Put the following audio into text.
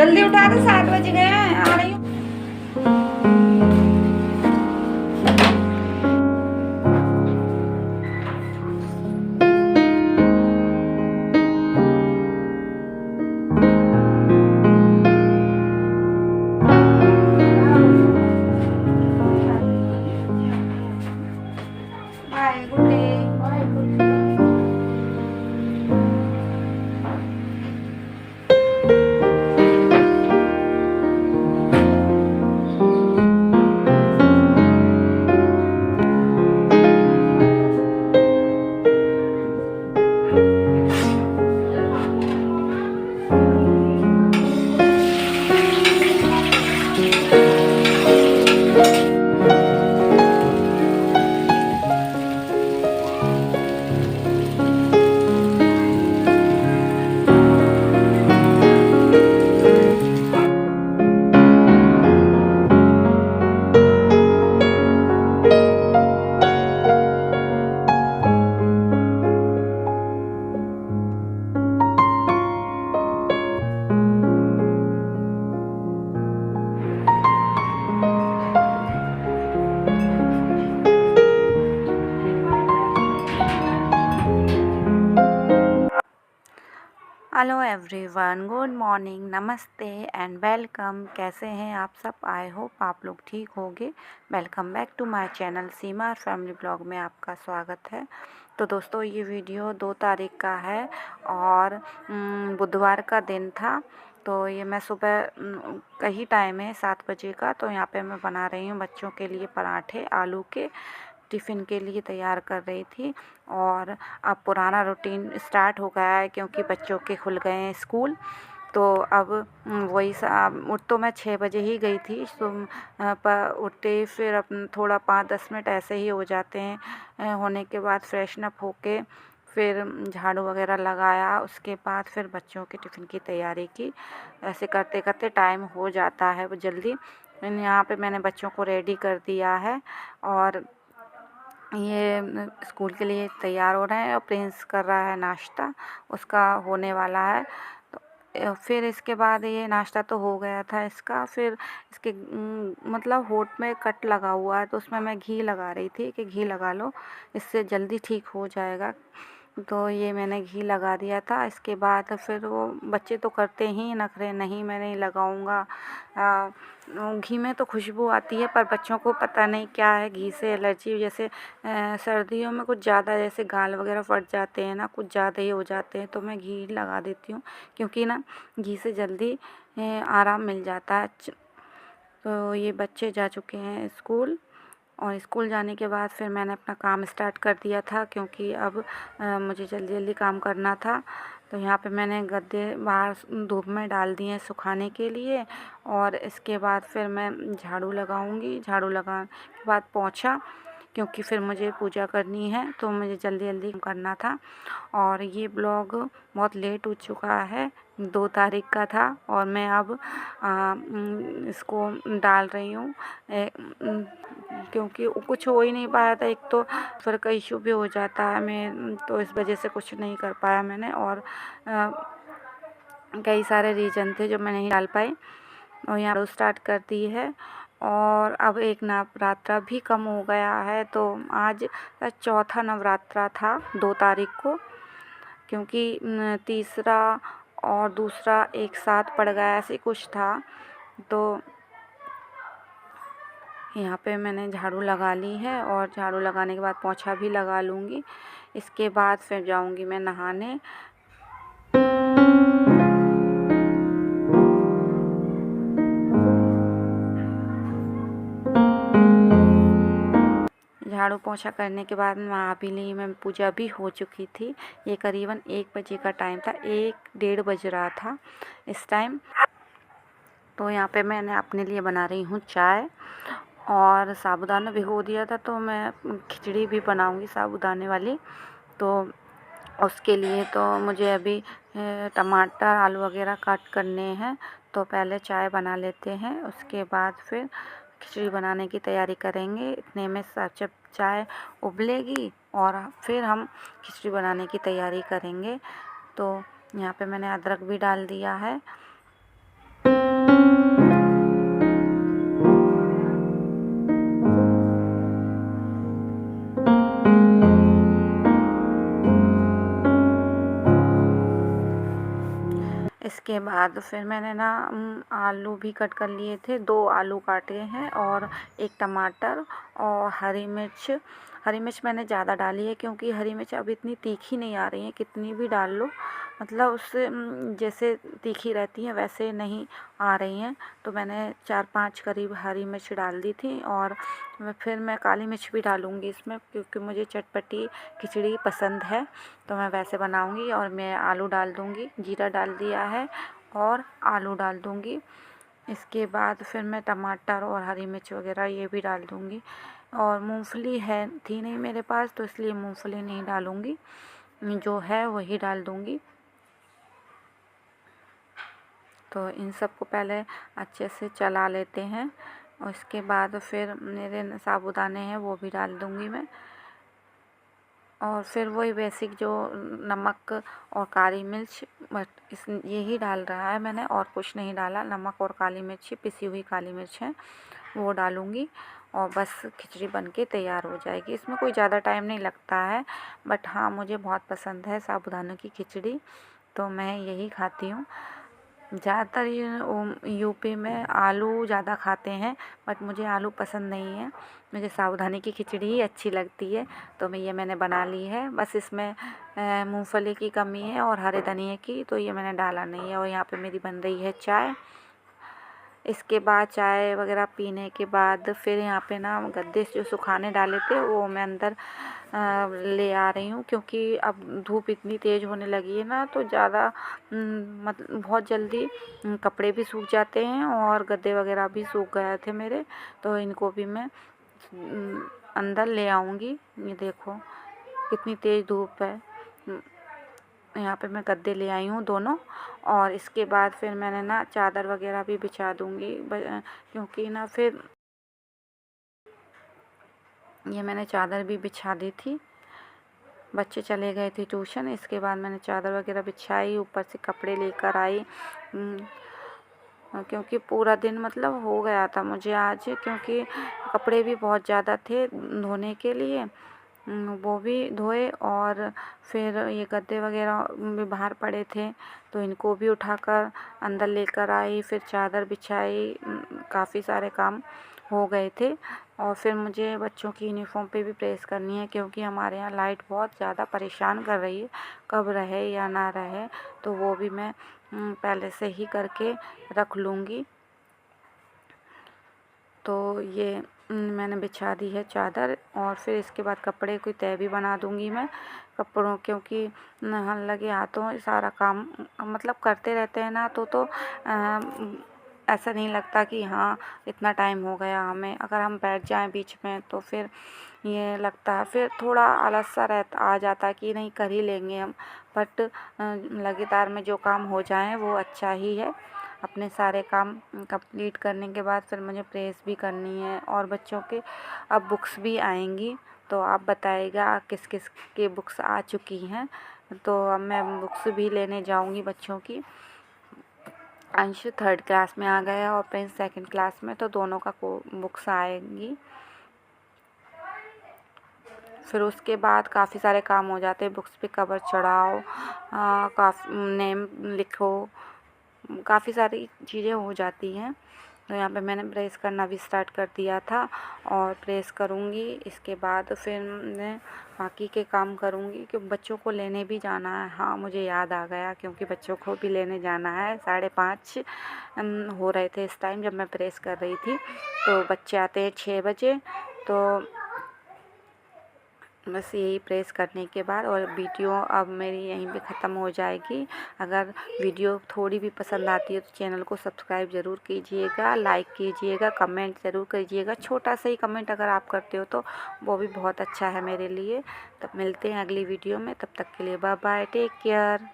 जल्दी उठा दो, 7 बज गए हैं, आ रही हूँ। Bye, good day. Hello everyone, good morning, नमस्ते एंड वेलकम। कैसे हैं आप सब? आई होप आप लोग ठीक होंगे। Welcome back to my channel Seema family blog में आपका स्वागत है। तो दोस्तों, ये वीडियो 2 तारीख का है और बुधवार का दिन था। तो ये मैं सुबह का ही टाइम है, 7 बजे का। तो यहाँ पे मैं बना रही हूँ बच्चों के लिए पराठे आलू के, टिफ़िन के लिए तैयार कर रही थी। और अब पुराना रूटीन स्टार्ट हो गया है क्योंकि बच्चों के खुल गए हैं स्कूल। तो अब वही उठ तो मैं 6 बजे ही गई थी। पर उठते फिर अपन थोड़ा 5-10 मिनट ऐसे ही हो जाते हैं। होने के बाद फ्रेशन अप होके फिर झाड़ू वगैरह लगाया। उसके बाद फिर बच्चों के टिफ़िन की तैयारी की। ऐसे करते करते टाइम हो जाता है वो जल्दी। यहाँ पे मैंने बच्चों को रेडी कर दिया है और ये स्कूल के लिए तैयार हो रहे हैं और प्रिंस कर रहा है नाश्ता, उसका होने वाला है। तो फिर इसके बाद ये नाश्ता तो हो गया था इसका। फिर इसके मतलब होंठ में कट लगा हुआ है, तो उसमें मैं घी लगा रही थी कि घी लगा लो, इससे जल्दी ठीक हो जाएगा। तो ये मैंने घी लगा दिया था। इसके बाद फिर वो बच्चे तो करते ही नखरे, नहीं मैं नहीं लगाऊंगा। घी में तो खुशबू आती है, पर बच्चों को पता नहीं क्या है, घी से एलर्जी। जैसे सर्दियों में कुछ ज़्यादा जैसे गाल वगैरह फट जाते हैं ना, कुछ ज़्यादा ही हो जाते हैं, तो मैं घी लगा देती हूँ क्योंकि ना घी से जल्दी आराम मिल जाता है। तो ये बच्चे जा चुके हैं स्कूल और स्कूल जाने के बाद फिर मैंने अपना काम स्टार्ट कर दिया था क्योंकि अब मुझे जल्दी जल्दी काम करना था। तो यहाँ पे मैंने गद्दे बाहर धूप में डाल दिए हैं सुखाने के लिए। और इसके बाद फिर मैं झाड़ू लगाऊंगी। झाड़ू लगाने के बाद पोंछा, क्योंकि फिर मुझे पूजा करनी है तो मुझे जल्दी जल्दी करना था। और ये ब्लॉग बहुत लेट हो चुका है, 2 तारीख का था और मैं अब इसको डाल रही हूँ क्योंकि कुछ हो ही नहीं पाया था। एक तो फिर का इशू भी हो जाता है, मैं तो इस वजह से कुछ नहीं कर पाया मैंने। और कई सारे रीज़न थे जो मैं नहीं डाल पाई और यहाँ स्टार्ट कर दी है। और अब एक नवरात्रा भी कम हो गया है, तो आज चौथा नवरात्रा था 2 तारीख को, क्योंकि तीसरा और दूसरा एक साथ पड़ गया, ऐसे कुछ था। तो यहाँ पे मैंने झाड़ू लगा ली है और झाड़ू लगाने के बाद पोंछा भी लगा लूँगी। इसके बाद फिर जाऊँगी मैं नहाने। झाड़ू पोंछा करने के बाद नहा भी ली मैं, पूजा भी हो चुकी थी। ये करीबन 1 बजे का टाइम था, 1-1:30 बज रहा था इस टाइम। तो यहाँ पे मैंने अपने लिए बना रही हूँ चाय और साबूदाना भिगो दिया था, तो मैं खिचड़ी भी बनाऊँगी साबूदाने वाली। तो उसके लिए तो मुझे अभी टमाटर आलू वगैरह कट करने हैं, तो पहले चाय बना लेते हैं, उसके बाद फिर खिचड़ी बनाने की तैयारी करेंगे। इतने में जब चाय उबलेगी और फिर हम खिचड़ी बनाने की तैयारी करेंगे। तो यहाँ पे मैंने अदरक भी डाल दिया है। इसके बाद फिर मैंने ना आलू भी कट कर लिए थे, 2 आलू काटे हैं और 1 टमाटर और हरी मिर्च मैंने ज़्यादा डाली है क्योंकि हरी मिर्च अब इतनी तीखी नहीं आ रही है, कितनी भी डाल लो मतलब उससे जैसे तीखी रहती हैं वैसे नहीं आ रही हैं। तो मैंने 4-5 करीब हरी मिर्च डाल दी थी और फिर मैं काली मिर्च भी डालूँगी इसमें क्योंकि मुझे चटपटी खिचड़ी पसंद है, तो मैं वैसे बनाऊँगी। और मैं आलू डाल दूँगी, जीरा डाल दिया है और आलू डाल दूँगी। इसके बाद फिर मैं टमाटर और हरी मिर्च वगैरह ये भी डाल दूँगी। और मूंगफली थी नहीं मेरे पास तो इसलिए मूंगफली नहीं डालूँगी, जो है वही डाल दूँगी। तो इन सबको पहले अच्छे से चला लेते हैं और इसके बाद फिर मेरे साबुदाने हैं वो भी डाल दूँगी मैं। और फिर वही बेसिक जो नमक और काली मिर्च यही डाल रहा है मैंने और कुछ नहीं डाला। नमक और काली मिर्च, पिसी हुई काली मिर्च है वो डालूँगी और बस खिचड़ी बनके तैयार हो जाएगी। इसमें कोई ज़्यादा टाइम नहीं लगता है, बट हाँ मुझे बहुत पसंद है साबूदाने की खिचड़ी, तो मैं यही खाती हूँ। ज़्यादातर यूपी में आलू ज़्यादा खाते हैं, बट मुझे आलू पसंद नहीं है, मुझे साबूदाने की खिचड़ी ही अच्छी लगती है। तो मैंने बना ली है, बस इसमें मूंगफली की कमी है और हरे धनिए की, तो ये मैंने डाला नहीं है। और यहाँ पे मेरी बन रही है चाय। इसके बाद चाय वगैरह पीने के बाद फिर यहाँ पे ना गद्दे जो सुखाने डाले थे वो मैं अंदर ले आ रही हूँ क्योंकि अब धूप इतनी तेज़ होने लगी है ना, तो ज़्यादा मतलब बहुत जल्दी कपड़े भी सूख जाते हैं और गद्दे वगैरह भी सूख गए थे मेरे, तो इनको भी मैं अंदर ले आऊँगी। ये देखो कितनी तेज़ धूप है। यहाँ पे मैं गद्दे ले आई हूँ दोनों। और इसके बाद फिर मैंने ना चादर वगैरह भी बिछा दूँगी क्योंकि ना फिर ये मैंने चादर भी बिछा दी थी, बच्चे चले गए थे ट्यूशन। इसके बाद मैंने चादर वगैरह बिछाई, ऊपर से कपड़े लेकर आई क्योंकि पूरा दिन मतलब हो गया था मुझे आज, क्योंकि कपड़े भी बहुत ज़्यादा थे धोने के लिए, वो भी धोए और फिर ये गद्दे वगैरह भी बाहर पड़े थे तो इनको भी उठाकर अंदर लेकर आई, फिर चादर बिछाई, काफ़ी सारे काम हो गए थे। और फिर मुझे बच्चों की यूनिफ़ॉर्म पे भी प्रेस करनी है क्योंकि हमारे यहाँ लाइट बहुत ज़्यादा परेशान कर रही है, कब रहे या ना रहे, तो वो भी मैं पहले से ही करके रख लूँगी। तो ये मैंने बिछा दी है चादर और फिर इसके बाद कपड़े की तह भी बना दूँगी मैं कपड़ों, क्योंकि लगे हाथों सारा काम मतलब करते रहते हैं ना, तो ऐसा नहीं लगता कि हाँ इतना टाइम हो गया हमें। अगर हम बैठ जाएं बीच में तो फिर ये लगता है, फिर थोड़ा आलस सा आ जाता है कि नहीं कर ही लेंगे हम, बट लगातार में जो काम हो जाए वो अच्छा ही है। अपने सारे काम कंप्लीट करने के बाद फिर मुझे प्रेस भी करनी है और बच्चों के अब बुक्स भी आएंगी, तो आप बताइएगा किस किस की बुक्स आ चुकी हैं। तो अब मैं बुक्स भी लेने जाऊंगी बच्चों की। अंश 3rd क्लास में आ गया और प्रिंस 2nd क्लास में, तो दोनों का बुक्स आएंगी। फिर उसके बाद काफ़ी सारे काम हो जाते हैं, बुक्स पे कवर चढ़ाओ, काफ़ी नेम लिखो, काफ़ी सारी चीज़ें हो जाती हैं। तो यहाँ पे मैंने प्रेस करना भी स्टार्ट कर दिया था और प्रेस करूँगी। इसके बाद फिर मैं बाकी के काम करूँगी क्योंकि बच्चों को लेने भी जाना है। हाँ मुझे याद आ गया क्योंकि बच्चों को भी लेने जाना है। 5:30 हो रहे थे इस टाइम जब मैं प्रेस कर रही थी, तो बच्चे आते हैं 6 बजे। तो बस यही प्रेस करने के बाद और वीडियो अब मेरी यहीं पे ख़त्म हो जाएगी। अगर वीडियो थोड़ी भी पसंद आती है तो चैनल को सब्सक्राइब ज़रूर कीजिएगा, लाइक कीजिएगा, कमेंट ज़रूर कीजिएगा। छोटा सा ही कमेंट अगर आप करते हो तो वो भी बहुत अच्छा है मेरे लिए। तब मिलते हैं अगली वीडियो में, तब तक के लिए बाय बाय, टेक केयर।